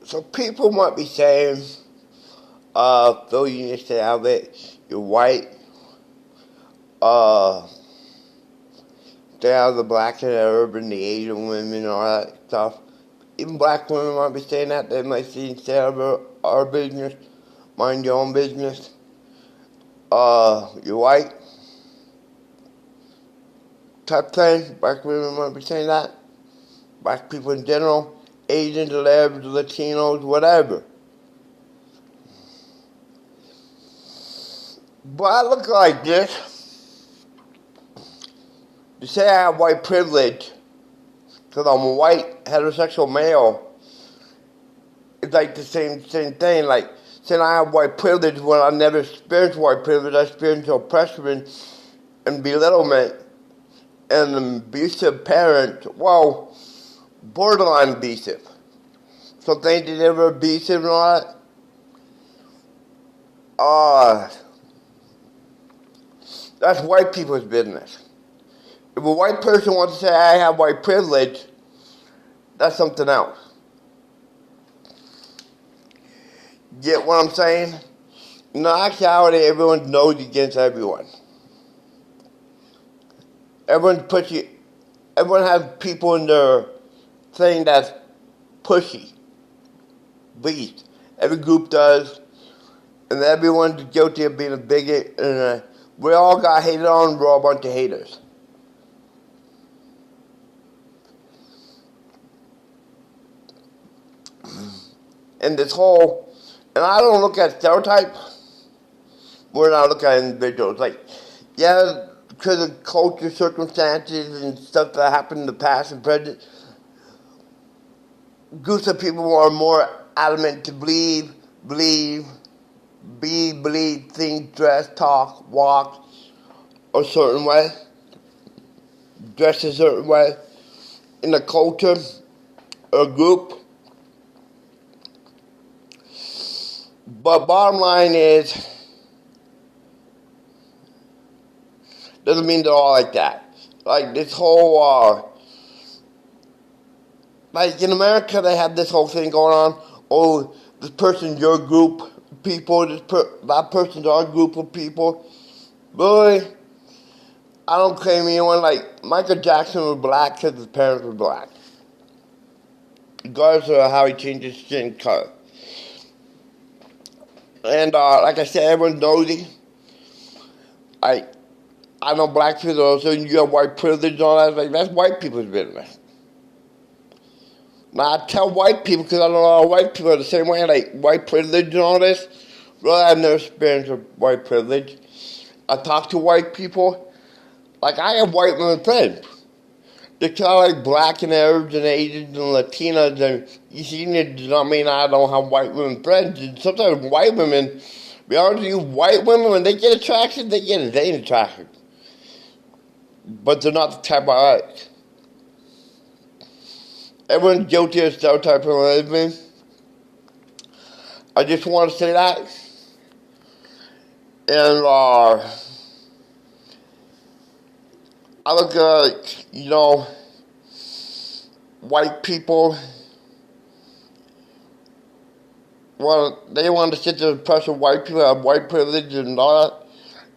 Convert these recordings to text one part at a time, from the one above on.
So people might be saying, Phil, you need to stay out of it. You're white. Uh, Stay out of the black and the urban, the Asian women, and all that stuff. Even black women might be saying that. They might say, stay out of our business. Mind your own business. You're white. Type thing. Black women might be saying that. Black people in general. Asians, Arabs, Latinos, whatever. But I look like this. To say I have white privilege, because I'm a white, heterosexual male, it's like the same thing. Like, saying I have white privilege when I never experienced white privilege. I experienced oppression and belittlement and an abusive parent. Well, borderline abusive. Some things that they were abusive and all that. That's white people's business. If a white person wants to say I have white privilege, that's something else. Get what I'm saying? In actuality, everyone knows against everyone. Everyone's pushy. Everyone has people in their thing that's pushy. Beast. Every group does. And everyone's guilty of being a bigot. And we all got hated on. We're all a bunch of haters. And this whole, and I don't look at stereotypes, more than I look at individuals. Like, yeah, because of culture, circumstances, and stuff that happened in the past and present, groups of people are more adamant to believe, think, dress, talk, walk a certain way, dress a certain way in a culture or group. But bottom line is, doesn't mean they're all like that. Like this whole, like in America, they have this whole thing going on. Oh, this person's your group of people. That person's our group of people. Really, I don't claim anyone. Like Michael Jackson was black because his parents were black, regardless of how he changed his skin color. And like I said, everyone's nosy. I know black people also, you have white privilege and all that. Like, that's white people's business. Now, I tell white people, because I know a lot of white people are the same way, like white privilege and all this. Really, I've never experienced white privilege. I talk to white people. Like, I have white women friends. They're kind of like black and Arabs and Asians and Latinas and East Indians. Does not mean I don't have white women friends. And sometimes white women, be honest with you, white women, when they get attracted, they get insane attracted. But they're not the type I like. Everyone's guilty of stereotyping lesbian. I just want to say that. And I look at, white people, they want to sit there and pressure white people have white privilege and all that.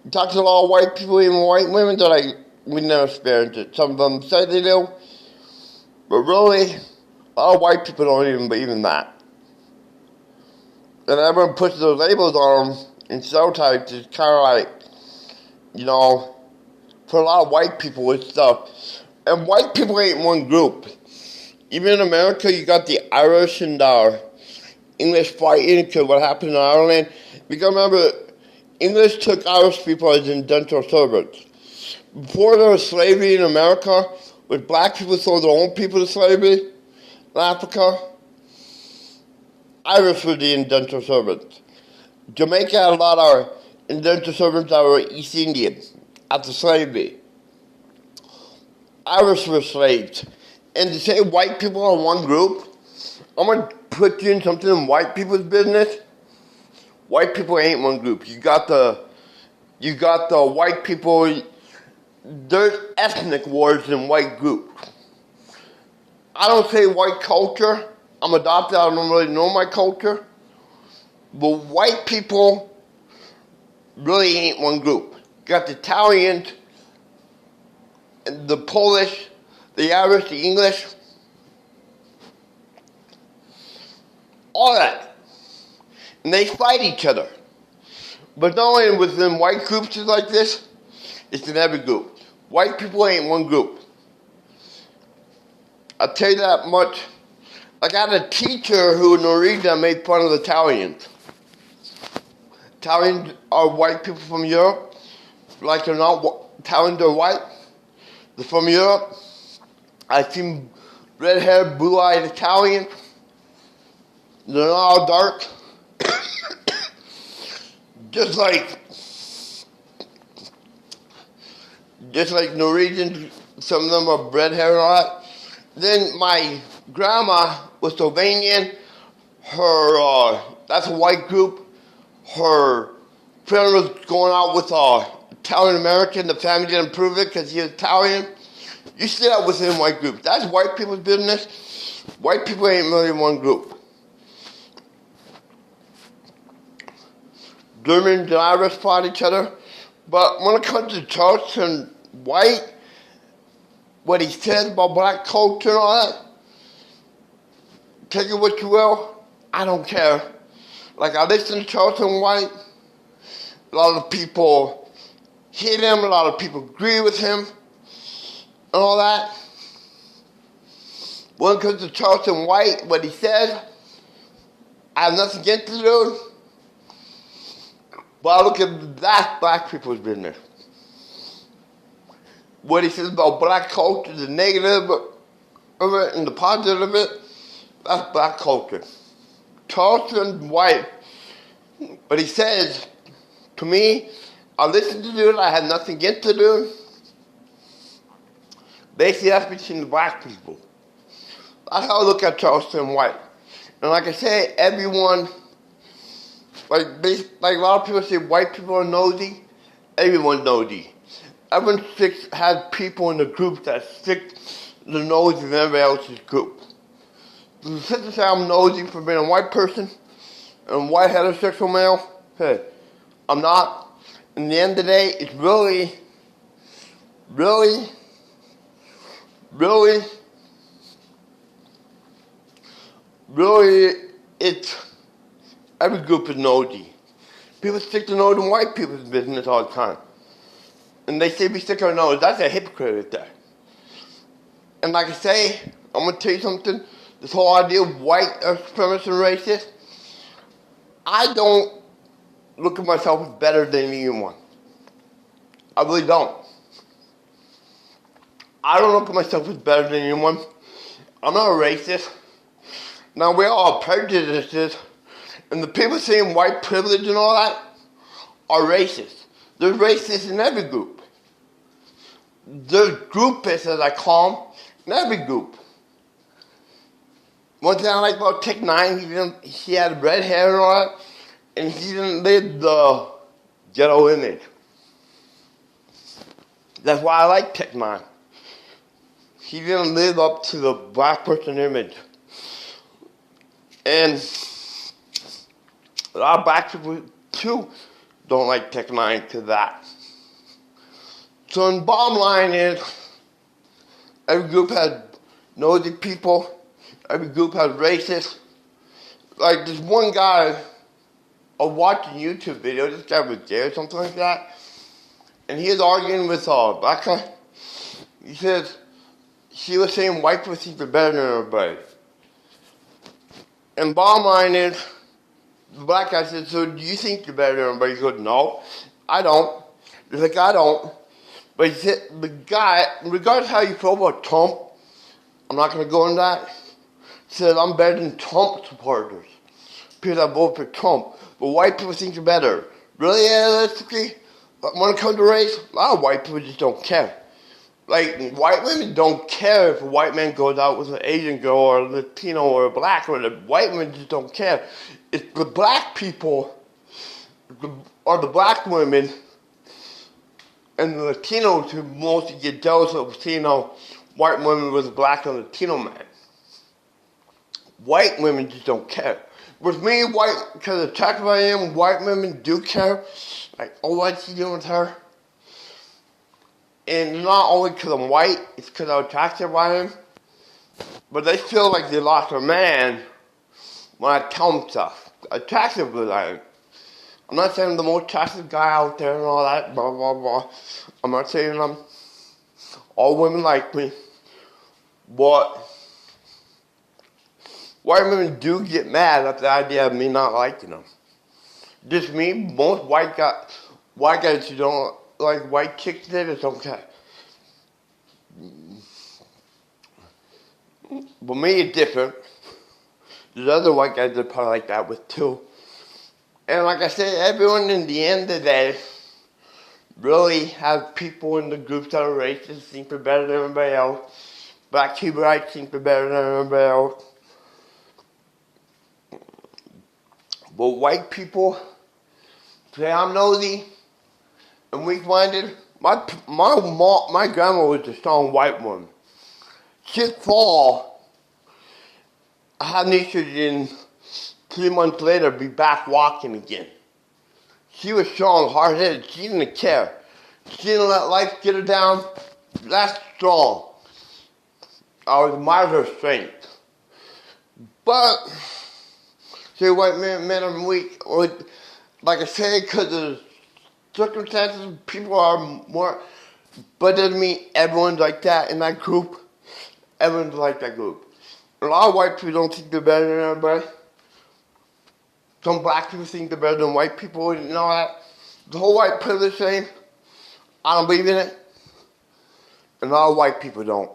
You talk to a lot of white people, even white women, they're like, we never experienced it. Some of them say they do, but really, a lot of white people don't even believe in that. And everyone puts those labels on them and stereotypes. It's kind of like, for a lot of white people with stuff. And white people ain't one group. Even in America, you got the Irish and English fighting because what happened in Ireland. You gotta remember, English took Irish people as indentured servants. Before there was slavery in America, when black people sold their own people to slavery in Africa, Irish were the indentured servants. Jamaica had a lot of indentured servants that were East Indians after slavery. Irish were slaves. And to say white people are one group, I'm going to put you in something in white people's business. White people ain't one group. You got the white people, there's ethnic wars in white groups. I don't say white culture, I'm adopted. I don't really know my culture. But white people really ain't one group. You got the Italians, the Polish, the Irish, the English, all that. And they fight each other. But not only within white groups like this, it's in every group. White people ain't one group. I'll tell you that much. Like I had a teacher who in Norwegian made fun of the Italians. Italians are white people from Europe. Like they're not Italians, they're white. They're from Europe. I've seen red-haired, blue-eyed Italians. They're not all dark. Just like Norwegians, some of them are red hair and all that. Then my grandma was Slovenian. That's a white group. Her friend was going out with Italian American. The family didn't approve it because he's Italian. You see that within white groups. That's white people's business. White people ain't really one group. Germans and Irish fought each other. But when it comes to Charleston White, what he says about black culture and all that, take it what you will, I don't care. Like I listen to Charleston White, a lot of people hate him, a lot of people agree with him, and all that. When it comes to Charleston White, what he says, I have nothing against the dude. But I look at that black people's business. What he says about black culture, the negative of it and the positive of it, that's black culture. Charleston White, but he says, to me, I listened to the dude, I had nothing against the dude. Basically, that's between the black people. That's how I look at Charleston White. And like I say, everyone, like a lot of people say white people are nosy, everyone's nosy. Everyone has people in the group that stick the nose in everybody else's group. To sit and say I'm nosy for being a white person and a white heterosexual male, hey, I'm not. In the end of the day, it's really, it's every group is nosy. People stick their nose in white people's business all the time. And they say we stick our nose. That's a hypocrite right there. And like I say, I'm going to tell you something. This whole idea of white supremacist and racist, I don't look at myself as better than anyone. I really don't. I don't look at myself as better than anyone. I'm not a racist. Now, we all have prejudices. And the people saying white privilege and all that are racist. There's racists in every group. There's groupists, as I call them, in every group. One thing I like about Tech Nine, he had red hair and all that, and he didn't live the ghetto image. That's why I like Tech Nine. He didn't live up to the black person image. And a lot of black people, too, don't like Tech Nine to that. So the bottom line is, every group has nosy people, every group has racists. Like this one guy, I was watching a YouTube video, this guy was gay or something like that, and he was arguing with a black guy. He says, she was saying white people think they're better than everybody. And bottom line is, the black guy said, so do you think you're better than everybody? He goes, no, I don't. He's like, I don't. But he said, the guy, regardless of how you feel about Trump, I'm not going to go into that. He said, I'm better than Trump supporters. People that vote for Trump. But white people think they're better. Really, realistically, when it comes to race, a lot of white people just don't care. Like, white women don't care if a white man goes out with an Asian girl or a Latino or a black, or the white women just don't care. It's the black people, or the black women, and the Latinos who mostly get jealous of seeing white women with a black and Latino man. white women just don't care. With me, because attractive I am, white women do care. Like, oh, what's she doing with her? And not only because I'm white, it's because how attractive I am. But they feel like they lost their man when I tell them stuff. Attractive as I am. I'm not saying I'm the most attractive guy out there and all that, blah, blah, blah. I'm not saying all women like me. But white women do get mad at the idea of me not liking them. Just me, most white guys who don't like white chicks, they just don't care. But me, it's different. There's other white guys that probably like that with too. And like I said, everyone in the end of the day really have people in the groups that are racist, think they're better than everybody else. Black Hebrewites think they're better than everybody else. But white people say I'm nosy and weak-minded. My grandma was a strong white woman. She'd fall, have nitrogen, 3 months later be back walking again. She was strong, hard-headed. She didn't care. She didn't let life get her down. That's strong. I admire her strength. But say white men are weak, or like I say, because of the circumstances, people are more. But doesn't mean everyone's like that in that group. Everyone's like that group. A lot of white people don't think they're better than everybody. Some black people think they're better than white people and all that. The whole white privilege thing, I don't believe in it. And a lot of white people don't.